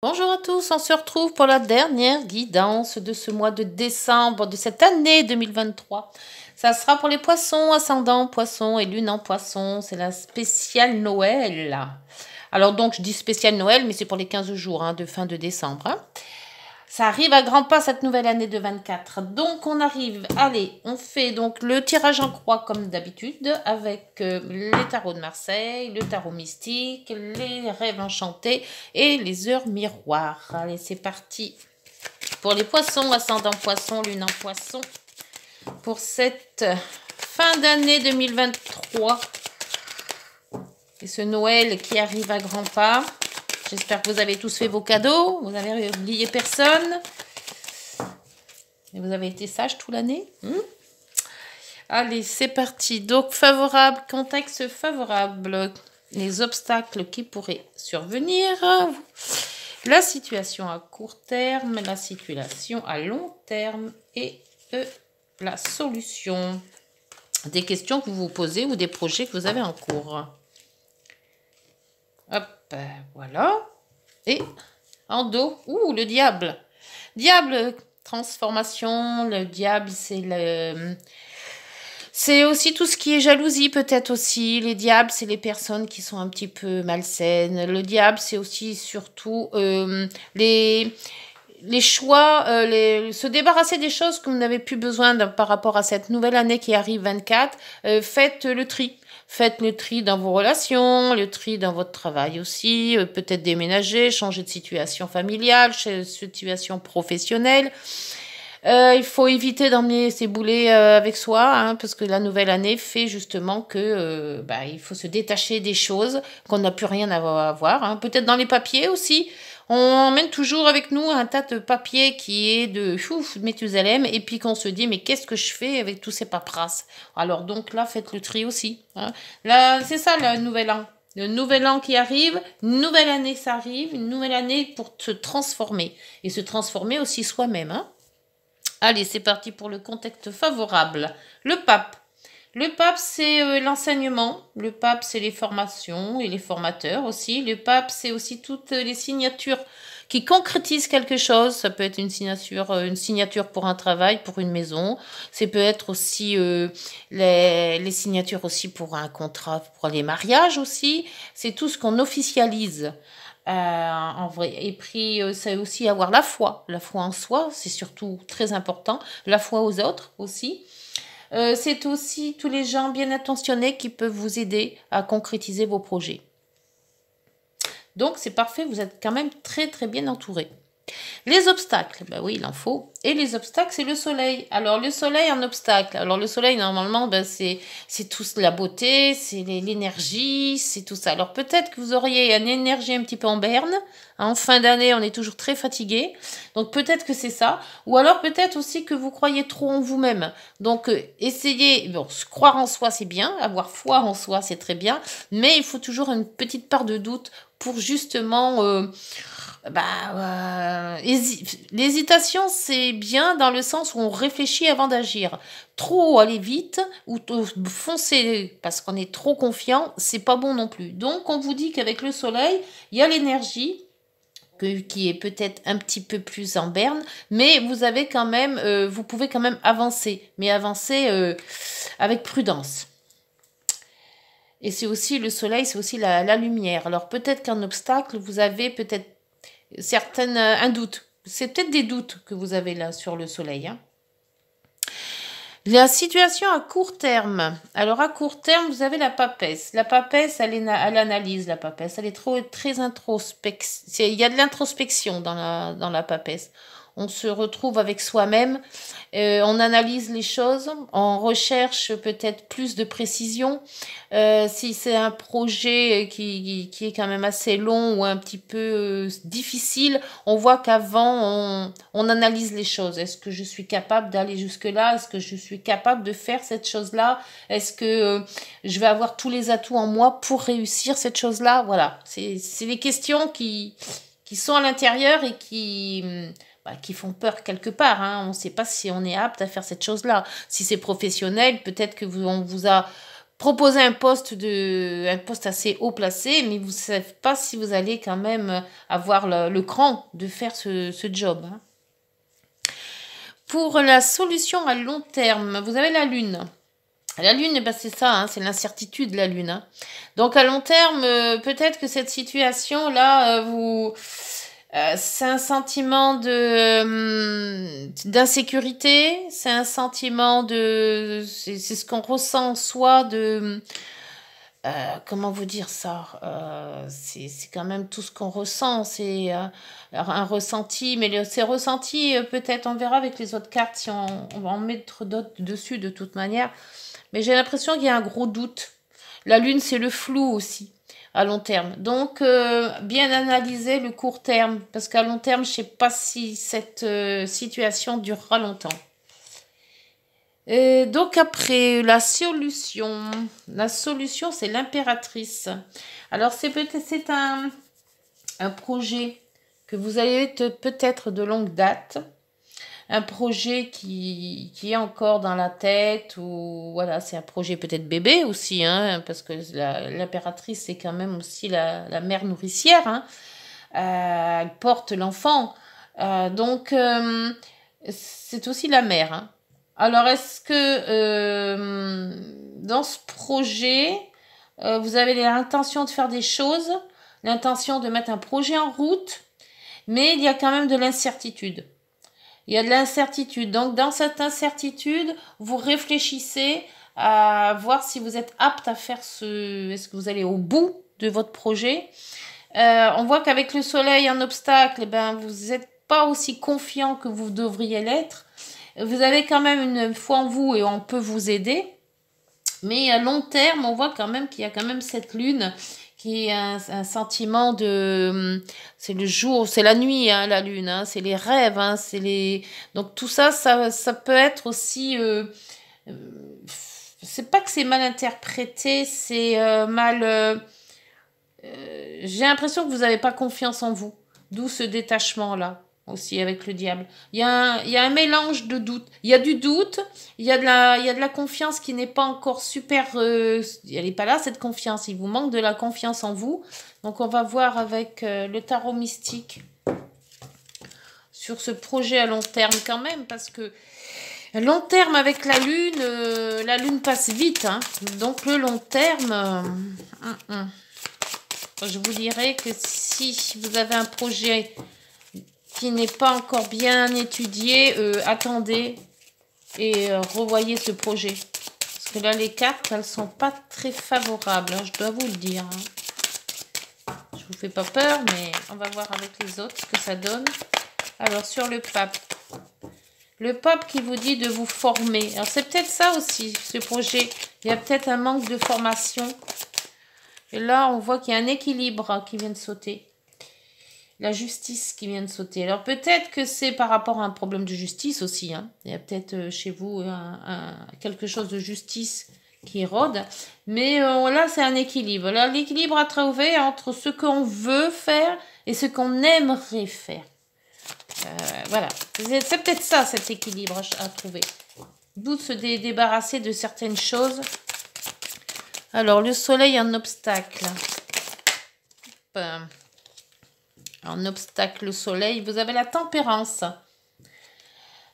Bonjour à tous, on se retrouve pour la dernière guidance de ce mois de décembre de cette année 2023. Ça sera pour les poissons, ascendant poisson et lune en poisson, c'est la spéciale Noël. Alors donc je dis spéciale Noël, mais c'est pour les 15 jours de fin de décembre. Ça arrive à grands pas cette nouvelle année de 24. Donc on arrive, allez, on fait donc le tirage en croix comme d'habitude avec les tarots de Marseille, le tarot mystique, les rêves enchantés et les heures miroirs. Allez, c'est parti pour les poissons, ascendant poisson, lune en poisson. Pour cette fin d'année 2023 et ce Noël qui arrive à grands pas. J'espère que vous avez tous fait vos cadeaux. Vous n'avez oublié personne. Et vous avez été sages toute l'année. Allez, c'est parti. Donc, favorable, contexte favorable. Les obstacles qui pourraient survenir. La situation à court terme. La situation à long terme. Et la solution. Des questions que vous vous posez ou des projets que vous avez en cours. Hop, voilà. Et en dos, le diable. Diable, transformation. Le diable, c'est aussi tout ce qui est jalousie, peut-être aussi. Les diables, c'est les personnes qui sont un petit peu malsaines. Le diable, c'est aussi surtout les choix, se débarrasser des choses que vous n'avez plus besoin par rapport à cette nouvelle année qui arrive 24. Faites le tri. Faites le tri dans vos relations, le tri dans votre travail aussi, peut-être déménager, changer de situation familiale, situation professionnelle. Il faut éviter d'emmener ses boulets avec soi, parce que la nouvelle année fait justement que il faut se détacher des choses qu'on n'a plus rien à voir. Peut-être dans les papiers aussi. On emmène toujours avec nous un tas de papier qui est de Méthusalem et puis qu'on se dit mais qu'est-ce que je fais avec tous ces paperasses? Alors donc là faites le tri aussi. Là c'est ça le nouvel an. Le nouvel an qui arrive, une nouvelle année ça arrive, une nouvelle année pour se transformer et se transformer aussi soi-même. Allez c'est parti pour le contexte favorable. Le pape. Le pape, c'est l'enseignement. Le pape, c'est les formations et les formateurs aussi. Le pape, c'est aussi toutes les signatures qui concrétisent quelque chose. Ça peut être une signature pour un travail, pour une maison. Ça peut être aussi les signatures aussi pour un contrat, pour les mariages aussi. C'est tout ce qu'on officialise. En vrai. Et puis, c'est aussi avoir la foi. La foi en soi, c'est surtout très important. La foi aux autres aussi. C'est aussi tous les gens bien intentionnés qui peuvent vous aider à concrétiser vos projets. Donc, c'est parfait, vous êtes quand même très très bien entouré. Les obstacles, oui, il en faut. Et les obstacles, c'est le soleil. Alors, le soleil en obstacle. Alors, le soleil, normalement, c'est tout la beauté, c'est l'énergie, c'est tout ça. Alors, peut-être que vous auriez une énergie un petit peu en berne. En fin d'année, on est toujours très fatigué. Donc, peut-être que c'est ça. Ou alors, peut-être aussi que vous croyez trop en vous-même. Donc, essayez... Bon, croire en soi, c'est bien. Avoir foi en soi, c'est très bien. Mais il faut toujours une petite part de doute pour justement... l'hésitation, c'est bien dans le sens où on réfléchit avant d'agir. Trop aller vite ou foncer parce qu'on est trop confiant, c'est pas bon non plus. Donc, on vous dit qu'avec le soleil, il y a l'énergie qui est peut-être un petit peu plus en berne, mais vous avez quand même, vous pouvez quand même avancer, mais avancer avec prudence. Et c'est aussi le soleil, c'est aussi la lumière. Alors peut-être qu'un obstacle, vous avez peut-être un doute. C'est peut-être des doutes que vous avez là sur le soleil. La situation à court terme. Alors à court terme, vous avez la papesse. La papesse, elle analyse la papesse. Elle est très introspective. Il y a de l'introspection dans la papesse. On se retrouve avec soi-même, on analyse les choses, on recherche peut-être plus de précision. Si c'est un projet qui est quand même assez long ou un petit peu difficile, on voit qu'avant, on analyse les choses. Est-ce que je suis capable d'aller jusque-là? Est-ce que je suis capable de faire cette chose-là? Est-ce que je vais avoir tous les atouts en moi pour réussir cette chose-là? Voilà, c'est les questions qui sont à l'intérieur et qui font peur quelque part. On ne sait pas si on est apte à faire cette chose-là. Si c'est professionnel, peut-être que on vous a proposer un poste assez haut placé, mais vous ne savez pas si vous allez quand même avoir le cran de faire ce job. Hein. Pour la solution à long terme, vous avez la Lune. La Lune, eh ben c'est ça, hein, c'est l'incertitude, la Lune. Hein. Donc à long terme, peut-être que cette situation-là, c'est un sentiment d'insécurité, c'est un sentiment c'est ce qu'on ressent en soi comment vous dire ça c'est quand même tout ce qu'on ressent, c'est un ressenti, mais ces ressentis, peut-être on verra avec les autres cartes si on va en mettre d'autres dessus de toute manière. Mais j'ai l'impression qu'il y a un gros doute. La Lune, c'est le flou aussi, à long terme. Donc, bien analyser le court terme, parce qu'à long terme, je ne sais pas si cette situation durera longtemps. Et donc après, la solution, c'est l'impératrice. Alors, c'est un projet que vous avez peut-être de longue date. Un projet qui est encore dans la tête, ou voilà, c'est un projet peut-être bébé aussi, hein, parce que l'impératrice, c'est quand même aussi la mère nourricière, hein, elle porte l'enfant, donc c'est aussi la mère. Hein. Alors, est-ce que dans ce projet, vous avez l'intention de faire des choses, l'intention de mettre un projet en route, mais il y a quand même de l'incertitude. Il y a de l'incertitude. Donc, dans cette incertitude, vous réfléchissez à voir si vous êtes apte à faire est-ce que vous allez au bout de votre projet. On voit qu'avec le soleil en obstacle, eh ben, vous n'êtes pas aussi confiant que vous devriez l'être. Vous avez quand même une foi en vous et on peut vous aider. Mais à long terme, on voit quand même qu'il y a quand même cette lune qui est un sentiment de... C'est le jour, c'est la nuit, hein, la lune, hein, c'est les rêves, hein, c'est les... Donc tout ça, ça peut être aussi... c'est pas que c'est mal interprété, c'est mal... j'ai l'impression que vous n'avez pas confiance en vous. D'où ce détachement-là, aussi, avec le diable. Il y a un mélange de doute. Il y a du doute, il y a de la confiance qui n'est pas encore super... elle n'est pas là, cette confiance. Il vous manque de la confiance en vous. Donc, on va voir avec le tarot mystique sur ce projet à long terme quand même, parce que long terme avec la lune passe vite. Hein. Donc, le long terme... Je vous dirais que si vous avez un projet qui n'est pas encore bien étudié, attendez et revoyez ce projet. Parce que là, les cartes, elles sont pas très favorables, hein, je dois vous le dire. Hein. Je vous fais pas peur, mais on va voir avec les autres ce que ça donne. Alors, sur le pape. Le pape qui vous dit de vous former. Alors, c'est peut-être ça aussi, ce projet. Il y a peut-être un manque de formation. Et là, on voit qu'il y a un équilibre qui vient de sauter. La justice qui vient de sauter. Alors, peut-être que c'est par rapport à un problème de justice aussi. Hein. Il y a peut-être chez vous quelque chose de justice qui rôde. Mais là, c'est un équilibre. Là, l'équilibre à trouver entre ce qu'on veut faire et ce qu'on aimerait faire. Voilà. C'est peut-être ça, cet équilibre à trouver. D'où se débarrasser de certaines choses. Alors, le soleil en obstacle. En obstacle, le soleil. Vous avez la tempérance.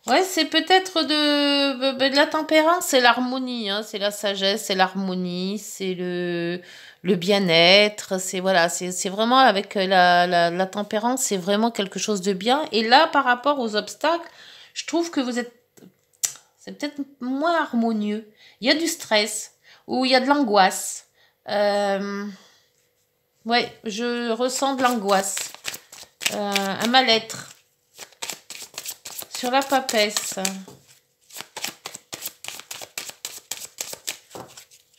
Ouais, c'est peut-être de la tempérance, c'est l'harmonie. Hein, c'est la sagesse, c'est l'harmonie, c'est le bien-être. C'est voilà, c'est vraiment avec la tempérance, c'est vraiment quelque chose de bien. Et là, par rapport aux obstacles, je trouve que c'est peut-être moins harmonieux. Il y a du stress. Où il y a de l'angoisse. Ouais, je ressens de l'angoisse. Un mal-être. Sur la papesse.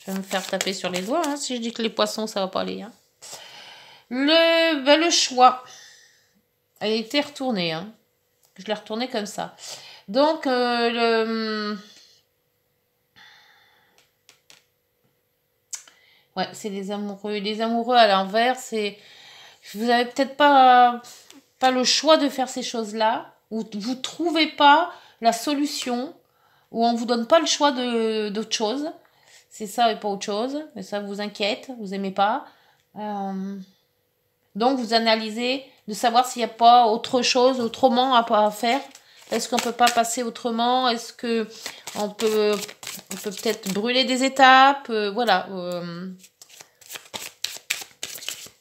Je vais me faire taper sur les doigts hein, si je dis que les poissons, ça va pas aller. Hein. Le choix. Elle a été retournée. Hein. Je l'ai retournée comme ça. Donc, ouais, c'est les amoureux. Les amoureux à l'envers, c'est... Vous n'avez peut-être pas le choix de faire ces choses-là, ou vous ne trouvez pas la solution, ou on ne vous donne pas le choix d'autre chose. C'est ça et pas autre chose. Mais ça vous inquiète, vous aimez pas. Donc, vous analysez de savoir s'il n'y a pas autre chose, autrement à faire. Est-ce qu'on peut pas passer autrement? Est-ce que on peut peut-être brûler des étapes? Voilà.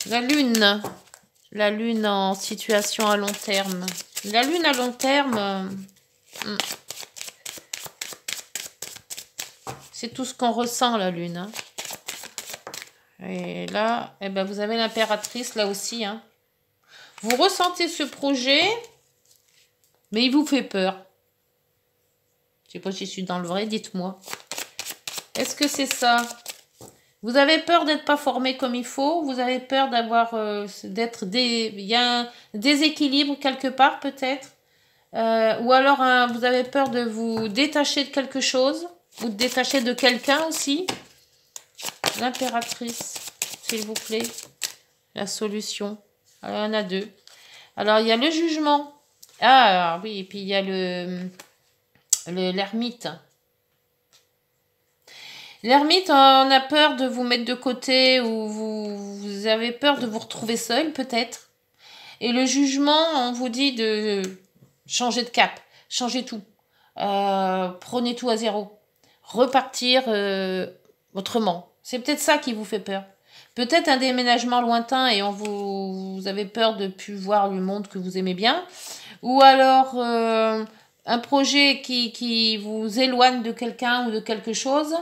La lune en situation à long terme. La lune à long terme, c'est tout ce qu'on ressent, la lune. Hein. Et là, eh ben, vous avez l'impératrice, là aussi. Hein. Vous ressentez ce projet, mais il vous fait peur. Je sais pas si je suis dans le vrai, dites-moi. Est-ce que c'est ça? Vous avez peur d'être pas formé comme il faut? Vous avez peur d'avoir il y a un déséquilibre quelque part peut-être? Ou alors vous avez peur de vous détacher de quelque chose? Ou de détacher de quelqu'un aussi? L'impératrice, s'il vous plaît. La solution. Alors, il y en a deux. Alors, il y a le jugement. Ah, oui, et puis il y a l'ermite. L'ermite, on a peur de vous mettre de côté ou vous avez peur de vous retrouver seul, peut-être. Et le jugement, on vous dit de changer de cap, changer tout. Prenez tout à zéro. Repartir autrement. C'est peut-être ça qui vous fait peur. Peut-être un déménagement lointain et vous avez peur de ne plus voir le monde que vous aimez bien. Ou alors un projet qui vous éloigne de quelqu'un ou de quelque chose.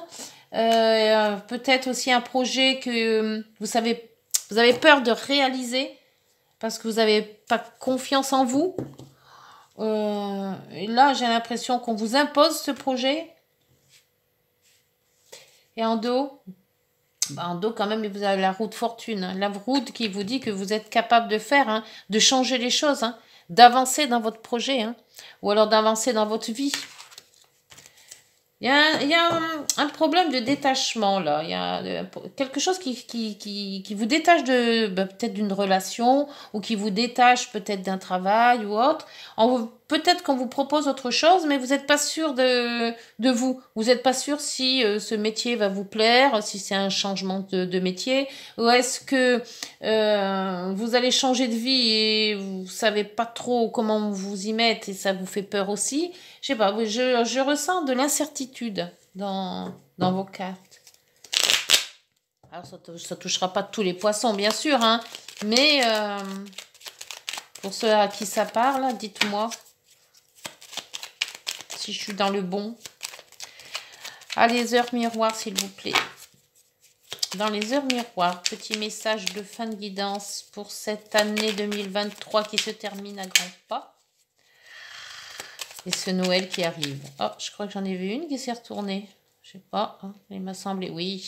Peut-être aussi un projet que vous avez peur de réaliser parce que vous n'avez pas confiance en vous. Et là, j'ai l'impression qu'on vous impose ce projet. Et en dos, quand même, vous avez la roue de fortune. Hein. La roue qui vous dit que vous êtes capable de faire, hein, de changer les choses, hein, d'avancer dans votre projet, hein, ou alors d'avancer dans votre vie. Il y a un problème de détachement, là. Il y a quelque chose qui vous détache peut-être d'une relation ou qui vous détache peut-être d'un travail ou autre. Peut-être qu'on vous propose autre chose, mais vous n'êtes pas sûr de vous. Vous n'êtes pas sûr si ce métier va vous plaire, si c'est un changement de métier, ou est-ce que vous allez changer de vie et vous savez pas trop comment vous y mettre et ça vous fait peur aussi. Je sais pas, je ressens de l'incertitude dans vos cartes. Alors, ça touchera pas tous les poissons, bien sûr, hein, mais pour ceux à qui ça parle, dites-moi si je suis dans le bon. Ah, les heures miroirs, s'il vous plaît. Dans les heures miroirs, petit message de fin de guidance pour cette année 2023 qui se termine à grands pas. Et ce Noël qui arrive. Oh, je crois que j'en ai vu une qui s'est retournée. Je sais pas, hein, il m'a semblé, oui.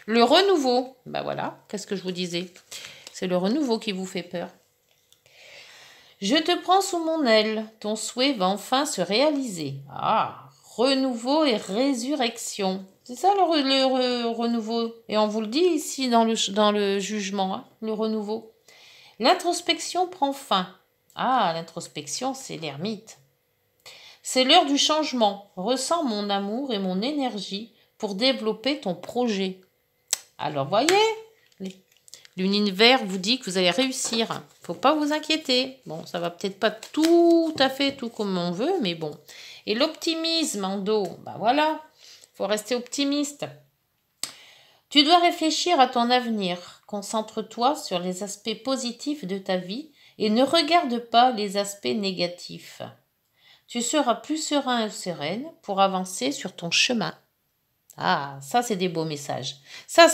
Le renouveau. Ben voilà, qu'est-ce que je vous disais? C'est le renouveau qui vous fait peur. Je te prends sous mon aile. Ton souhait va enfin se réaliser. Ah, renouveau et résurrection. C'est ça le renouveau. Et on vous le dit ici dans le jugement, hein, le renouveau. L'introspection prend fin. Ah, l'introspection, c'est l'ermite. C'est l'heure du changement. Ressens mon amour et mon énergie pour développer ton projet. Alors, voyez, l'univers vous dit que vous allez réussir. Faut pas vous inquiéter. Bon, ça va peut-être pas tout à fait tout comme on veut, mais bon. Et l'optimisme en dos, ben voilà, faut rester optimiste. Tu dois réfléchir à ton avenir. Concentre-toi sur les aspects positifs de ta vie et ne regarde pas les aspects négatifs. Tu seras plus serein et sereine pour avancer sur ton chemin. Ah, ça c'est des beaux messages. Ça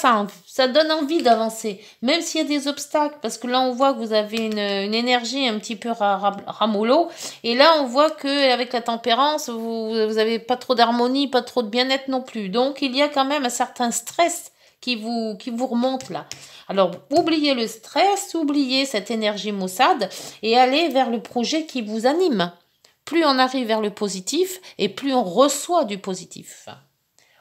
donne envie d'avancer, même s'il y a des obstacles, parce que là on voit que vous avez une énergie un petit peu ramollo, et là on voit que avec la tempérance, vous avez pas trop d'harmonie, pas trop de bien-être non plus. Donc il y a quand même un certain stress qui vous remonte là. Alors oubliez le stress, oubliez cette énergie maussade et allez vers le projet qui vous anime. Plus on arrive vers le positif et plus on reçoit du positif.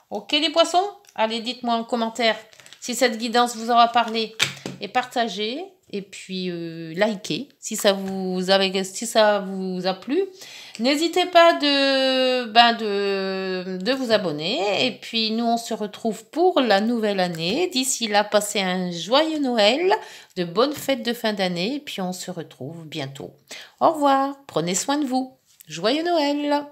Ok les poissons? Allez, dites-moi en commentaire si cette guidance vous aura parlé et partagez. et puis likez si ça vous a plu. N'hésitez pas de vous abonner. Et puis, nous, on se retrouve pour la nouvelle année. D'ici là, passez un joyeux Noël, de bonnes fêtes de fin d'année. Et puis, on se retrouve bientôt. Au revoir. Prenez soin de vous. Joyeux Noël.